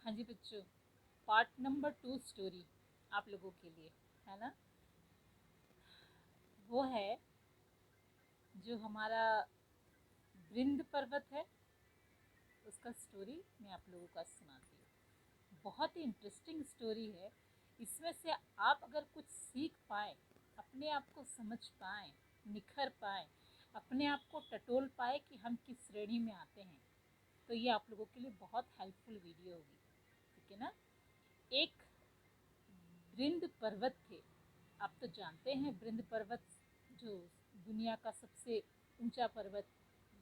हाँ जी बच्चों, part number 2 story आप लोगों के लिए है ना। वो है जो हमारा बृंद पर्वत है, उसका स्टोरी मैं आप लोगों का सुनाती हूँ। बहुत ही इंटरेस्टिंग स्टोरी है। इसमें से आप अगर कुछ सीख पाए, अपने आप को समझ पाए, निखर पाए, अपने आप को टटोल पाए कि हम किस श्रेणी में आते हैं, तो ये आप लोगों के लिए बहुत हेल्पफुल वीडियो होगी। ठीक है ना। एक बृंद पर्वत थे। आप तो जानते हैं बृंद पर्वत, जो दुनिया का सबसे ऊंचा पर्वत,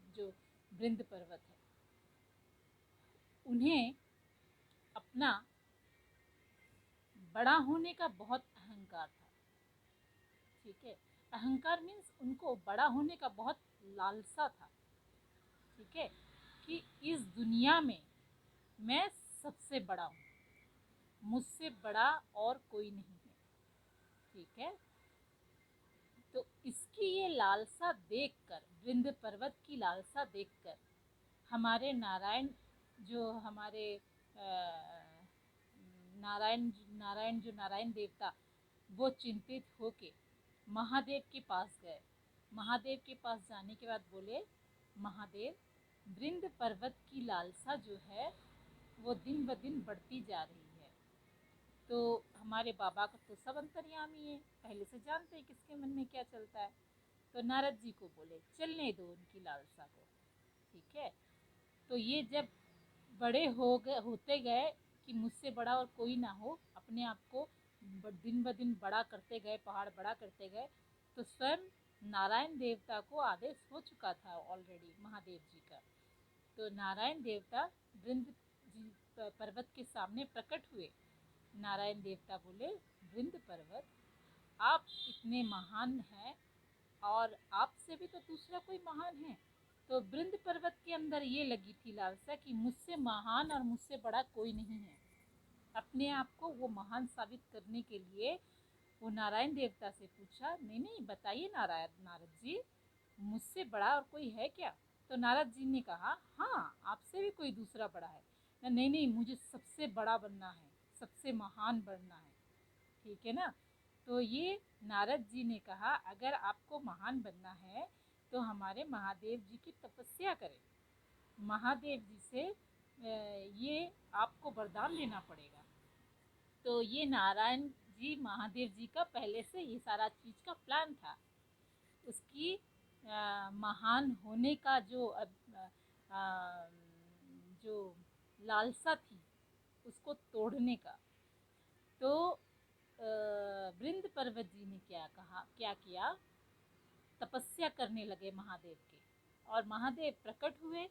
जो बृंद पर्वत है। उन्हें अपना बड़ा होने का बहुत अहंकार था। ठीक है। अहंकार मीन्स उनको बड़ा होने का बहुत लालसा था। ठीक है। कि इस दुनिया में मैं सबसे बड़ा हूँ, मुझसे बड़ा और कोई नहीं है। ठीक है। तो इसकी ये लालसा देखकर, बृंद पर्वत की लालसा देखकर, हमारे नारायण, जो हमारे नारायण नारायण जो नारायण देवता, वो चिंतित होके महादेव के पास गए। महादेव के पास जाने के बाद बोले, महादेव, बृंद पर्वत की लालसा जो है वो दिन ब दिन बढ़ती जा रही है। तो हमारे बाबा को तो सब अंतर्यामी है, पहले से जानते हैं किसके मन में क्या चलता है। तो नारद जी को बोले चलने दो उनकी लालसा को। ठीक है। तो ये जब बड़े हो गए, होते गए कि मुझसे बड़ा और कोई ना हो, अपने आप को दिन ब दिन बड़ा करते गए, पहाड़ बड़ा करते गए, तो स्वयं नारायण देवता को आदेश हो चुका था ऑलरेडी महादेव जी का। तो नारायण देवता बृंद जी पर्वत के सामने प्रकट हुए। नारायण देवता बोले, बृंद पर्वत, आप इतने महान हैं और आपसे भी तो दूसरा कोई महान है। तो बृंद पर्वत के अंदर ये लगी थी लालसा कि मुझसे महान और मुझसे बड़ा कोई नहीं है। अपने आप को वो महान साबित करने के लिए वो नारायण देवता से पूछा, नहीं नहीं बताइए नारायण, नारद जी, मुझसे बड़ा और कोई है क्या। तो नारद जी ने कहा, हाँ आपसे भी कोई दूसरा बड़ा है। नहीं नहीं, मुझे सबसे बड़ा बनना है, सबसे महान बनना है। ठीक है ना। तो ये नारद जी ने कहा, अगर आपको महान बनना है तो हमारे महादेव जी की तपस्या करें। महादेव जी से ये आपको वरदान लेना पड़ेगा। तो ये नारायण जी, महादेव जी का पहले से ये सारा चीज़ का प्लान था। उसकी महान होने का जो लालसा थी, उसको तोड़ने का। तो बृंद पर्वत जी ने क्या कहा, क्या किया, तपस्या करने लगे महादेव के। और महादेव प्रकट हुए।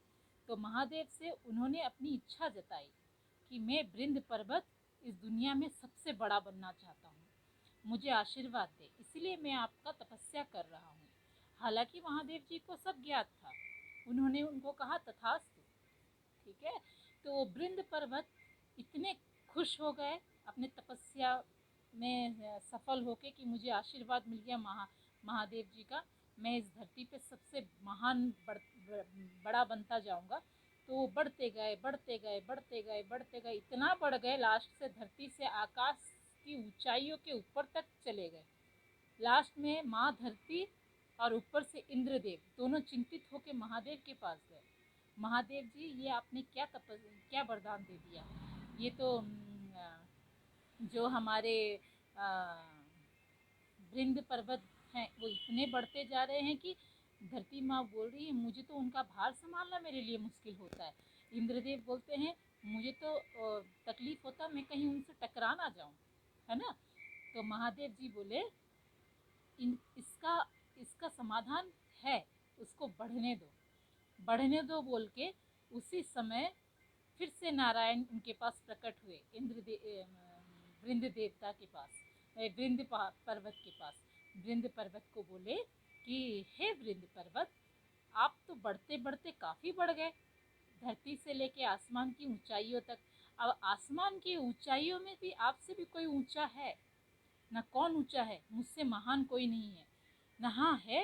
तो महादेव से उन्होंने अपनी इच्छा जताई कि मैं बृंद पर्वत इस दुनिया में सबसे बड़ा बनना चाहता हूँ, मुझे आशीर्वाद दे, इसलिए मैं आपका तपस्या कर रहा हूँ। हालांकि महादेव जी को सब ज्ञात था। उन्होंने उनको कहा, तथास्तु। ठीक है। तो वो बृंद पर्वत इतने खुश हो गए अपने तपस्या में सफल होके कि मुझे आशीर्वाद मिल गया महादेव जी का, मैं इस धरती पे सबसे महान बड़ा बनता जाऊंगा। तो वो बढ़ते गए, बढ़ते गए, बढ़ते गए, बढ़ते गए, इतना बढ़ गए, लास्ट से धरती से आकाश की ऊंचाइयों के ऊपर तक चले गए। लास्ट में माँ धरती और ऊपर से इंद्रदेव दोनों चिंतित होकर महादेव के पास गए। महादेव जी, ये आपने क्या वरदान दे दिया। ये तो जो हमारे बृंद पर्वत हैं वो इतने बढ़ते जा रहे हैं कि धरती माँ बोल रही है मुझे तो उनका भार संभालना मेरे लिए मुश्किल होता है। इंद्रदेव बोलते हैं मुझे तो तकलीफ होता, मैं कहीं उनसे टकरा ना जाऊं, है ना। तो महादेव जी बोले, इसका इसका समाधान है, उसको बढ़ने दो, बढ़ने दो बोल के उसी समय फिर से नारायण उनके पास प्रकट हुए, बृंद देवता के पास, बृंद पर्वत के पास। बृंद पर्वत को बोले कि हे बृंद पर्वत, आप तो बढ़ते बढ़ते काफ़ी बढ़ गए, धरती से लेके आसमान की ऊंचाइयों तक। अब आसमान की ऊंचाइयों में भी आपसे भी कोई ऊंचा है न, कौन ऊंचा है, मुझसे महान कोई नहीं है न। हाँ है,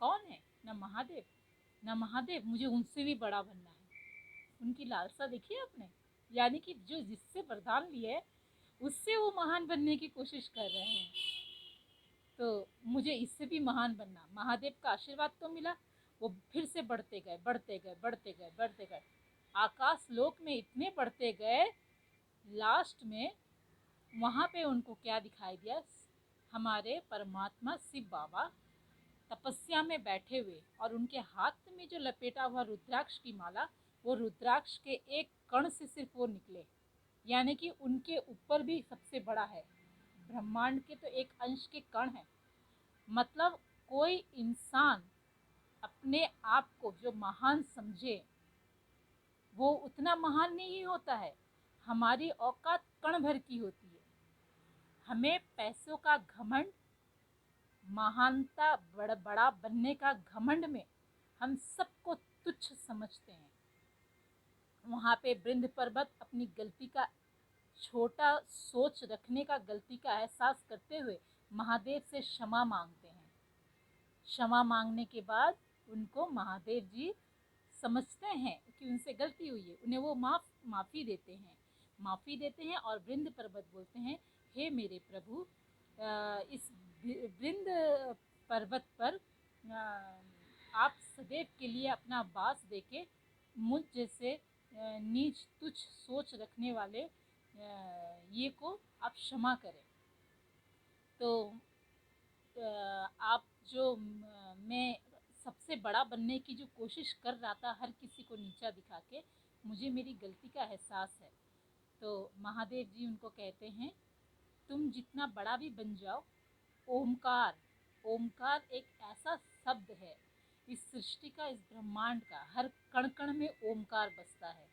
कौन है, न महादेव, न महादेव, मुझे उनसे भी बड़ा बनना है। उनकी लालसा देखिए आपने। यानी कि जो जिससे वरदान लिए उससे वो महान बनने की कोशिश कर रहे हैं। तो मुझे इससे भी महान बनना, महादेव का आशीर्वाद तो मिला, वो फिर से बढ़ते गए बढ़ते गए बढ़ते गए बढ़ते गए, आकाश लोक में इतने बढ़ते गए, लास्ट में वहाँ पे उनको क्या दिखाई दिया, हमारे परमात्मा शिव बाबा तपस्या में बैठे हुए, और उनके हाथ में जो लपेटा हुआ रुद्राक्ष की माला, वो रुद्राक्ष के एक कण से सिर्फ वो निकले, यानी कि उनके ऊपर भी सबसे बड़ा है, ब्रह्मांड के तो एक अंश के कण है। मतलब कोई इंसान अपने आप को जो महान समझे वो उतना महान नहीं होता है, हमारी औकात कण भर की होती है। हमें पैसों का घमंड, महानता बड़ा बनने का घमंड में हम सबको तुच्छ समझते हैं। वहाँ पे बृंद पर्वत अपनी गलती का, छोटा सोच रखने का गलती का एहसास करते हुए महादेव से क्षमा मांगते हैं। क्षमा मांगने के बाद उनको महादेव जी समझते हैं कि उनसे गलती हुई है, उन्हें वो माफ़ी देते हैं, माफ़ी देते हैं। और बृंद पर्वत बोलते हैं, हे मेरे प्रभु, इस बृंद पर्वत पर आप सदैव के लिए अपना वास देके मुझ जैसे नीच तुच्छ सोच रखने वाले ये को आप क्षमा करें। तो आप जो मैं सबसे बड़ा बनने की जो कोशिश कर रहा था, हर किसी को नीचा दिखा के, मुझे मेरी गलती का एहसास है। तो महादेव जी उनको कहते हैं, तुम जितना बड़ा भी बन जाओ, ओमकार, ओमकार एक ऐसा शब्द है इस सृष्टि का, इस ब्रह्मांड का, हर कण कण में ओमकार बसता है,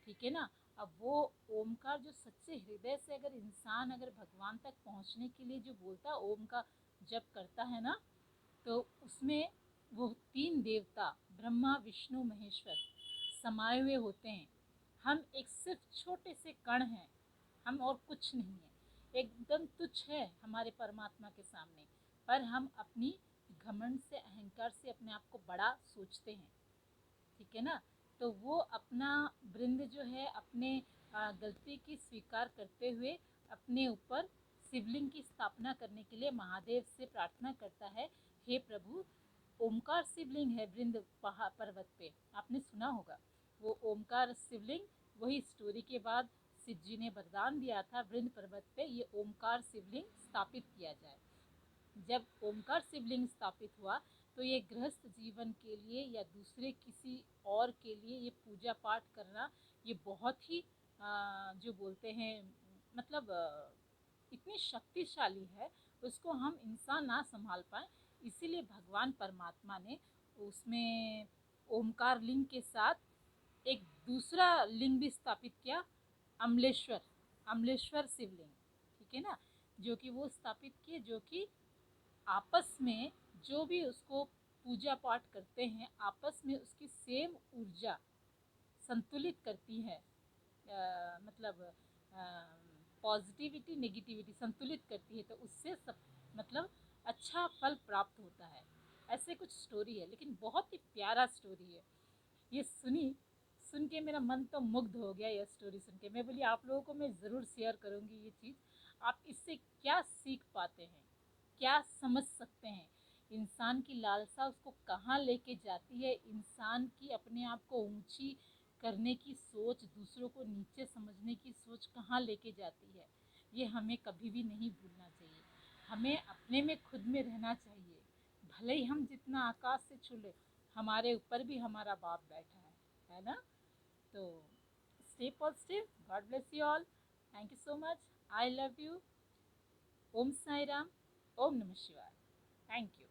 ठीक है ना। अब वो ओमकार जो सच्चे हृदय से अगर इंसान अगर भगवान तक पहुंचने के लिए जो बोलता ओम का जप करता है ना, तो उसमें वो तीन देवता ब्रह्मा विष्णु महेश्वर समाये हुए होते हैं। हम एक सिर्फ छोटे से कण हैं, हम और कुछ नहीं है, एकदम तुच्छ है हमारे परमात्मा के सामने, पर हम अपनी घमंड से, अहंकार से अपने आप को बड़ा सोचते हैं, ठीक है ना। तो वो अपना वृंद जो है अपने गलती की स्वीकार करते हुए अपने ऊपर शिवलिंग की स्थापना करने के लिए महादेव से प्रार्थना करता है, हे प्रभु, ओमकार शिवलिंग है वृंद पर्वत पे, आपने सुना होगा वो ओमकार शिवलिंग, वही स्टोरी के बाद शिव जी ने वरदान दिया था वृंद पर्वत पे ये ओमकार शिवलिंग स्थापित किया जाए। जब ओमकार शिवलिंग स्थापित हुआ तो ये गृहस्थ जीवन के लिए या दूसरे किसी और के लिए ये पूजा पाठ करना ये बहुत ही जो बोलते हैं, मतलब इतनी शक्तिशाली है, उसको हम इंसान ना संभाल पाए। इसीलिए भगवान परमात्मा ने उसमें ओमकार लिंग के साथ एक दूसरा लिंग भी स्थापित किया, अमलेश्वर, अमलेश्वर शिवलिंग, ठीक है ना, जो कि वो स्थापित किए, जो कि आपस में जो भी उसको पूजा पाठ करते हैं आपस में उसकी सेम ऊर्जा संतुलित करती है, मतलब पॉजिटिविटी नेगेटिविटी संतुलित करती है, तो उससे सब मतलब अच्छा फल प्राप्त होता है। ऐसे कुछ स्टोरी है, लेकिन बहुत ही प्यारा स्टोरी है। ये सुन के मेरा मन तो मुग्ध हो गया, ये स्टोरी सुन के मैं बोली आप लोगों को मैं ज़रूर शेयर करूँगी ये चीज़। आप इससे क्या सीख पाते हैं, क्या समझ सकते हैं, इंसान की लालसा उसको कहाँ लेके जाती है, इंसान की अपने आप को ऊंची करने की सोच, दूसरों को नीचे समझने की सोच कहाँ लेके जाती है, ये हमें कभी भी नहीं भूलना चाहिए। हमें अपने में खुद में रहना चाहिए, भले ही हम जितना आकाश से छू ले, हमारे ऊपर भी हमारा बाप बैठा है ना। तो stay positive, God bless you all, thank you so much, I love you, Om Sai Ram, Om नमः शिवाय, थैंक यू।